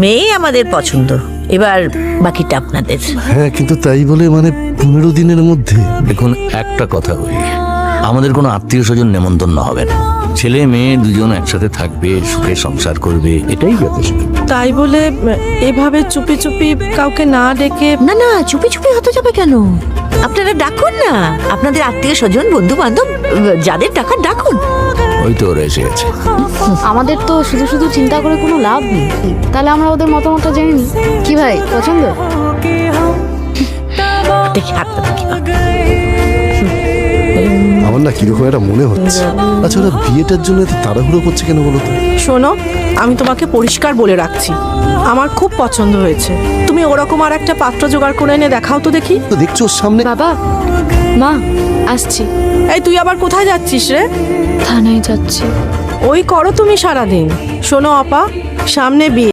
মেয়ে আমাদের পছন্দ, এবার বাকিটা আপনাদের। হ্যাঁ, কিন্তু তাই বলে মানে 15 দিনের মধ্যে? দেখুন, একটা কথা বলি, আমাদের কোনো আত্মীয় স্বজন নেমন্তন্ন হবে না। ছেলে মেয়ে দুজন একসাথে থাকবে, সুখে সংসার করবে, এটাই যথেষ্ট। তাই বলে এভাবে চুপি চুপি কাউকে না ডেকে? না না, চুপি চুপি হতে যাবে কেন? আপনারা ডাকুন না, আপনাদের আত্মীয় স্বজন বন্ধু বান্ধব যাদের টাকা ডাকুন। ওই তো ওরা এসে গেছে। আমাদের তো শুধু শুধু চিন্তা করে কোনো লাভ নেই, তাহলে আমরা ওদের মতামতটা জেনে নিই। কি ভাই, পছন্দ? দেখি হাতটা দেখি। আমার না কিরকম একটা মনে হচ্ছে। আচ্ছা, ওরা বিয়েটার জন্য এত তাড়াহুড়ো করছে কেন বলো তো? শোনো, আমি তোমাকে পরিষ্কার বলে রাখছি, আমার খুব পছন্দ হয়েছে। তুমি ওরকম আর একটা পাত্র জোগাড় করে এনে দেখাও তো দেখি। তো দেখছো ওর সামনে। বাবা, মা, আসছি। এই তুই আবার কোথায় যাচ্ছিস রে? থানায় যাচ্ছি। ওই করো তুমি সারাদিন। শোনো আপা, সামনে বিয়ে।